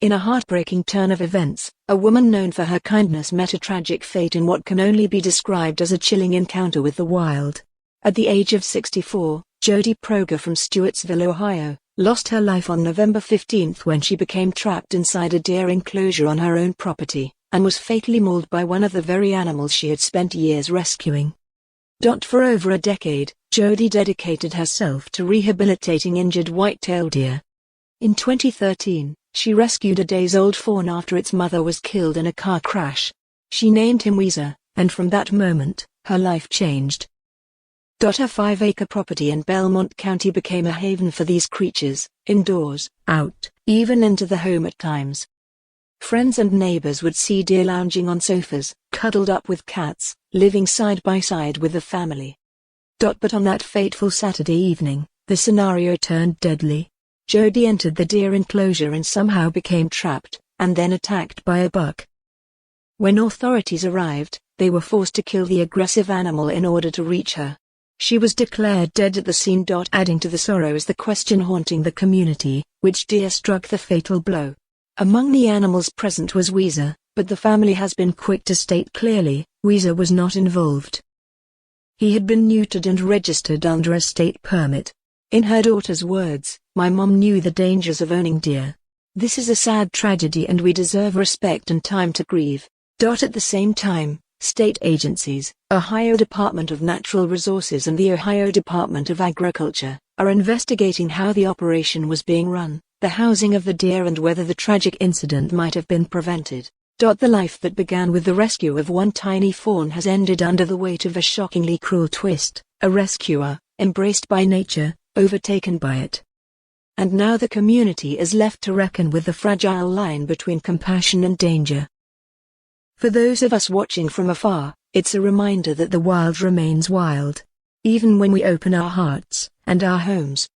In a heartbreaking turn of events, a woman known for her kindness met a tragic fate in what can only be described as a chilling encounter with the wild. At the age of 64, Jody Proger from Stewartsville, Ohio, lost her life on November 15 when she became trapped inside a deer enclosure on her own property, and was fatally mauled by one of the very animals she had spent years rescuing. For over a decade, Jody dedicated herself to rehabilitating injured white-tailed deer. In 2013, she rescued a days-old fawn after its mother was killed in a car crash. She named him Weezer, and from that moment, her life changed. Her 5-acre property in Belmont County became a haven for these creatures, indoors, out, even into the home at times. Friends and neighbors would see deer lounging on sofas, cuddled up with cats, living side by side with the family. But on that fateful Saturday evening, the scenario turned deadly. Jody entered the deer enclosure and somehow became trapped, and then attacked by a buck. When authorities arrived, they were forced to kill the aggressive animal in order to reach her. She was declared dead at the scene. Adding to the sorrow is the question haunting the community: which deer struck the fatal blow? Among the animals present was Weezer, but the family has been quick to state clearly, Weezer was not involved. He had been neutered and registered under a state permit. In her daughter's words, "My mom knew the dangers of owning deer. This is a sad tragedy and we deserve respect and time to grieve." At the same time, state agencies, Ohio Department of Natural Resources and the Ohio Department of Agriculture, are investigating how the operation was being run, the housing of the deer and whether the tragic incident might have been prevented. The life that began with the rescue of one tiny fawn has ended under the weight of a shockingly cruel twist, a rescuer, embraced by nature, overtaken by it. And now the community is left to reckon with the fragile line between compassion and danger. For those of us watching from afar, it's a reminder that the wild remains wild. Even when we open our hearts and our homes.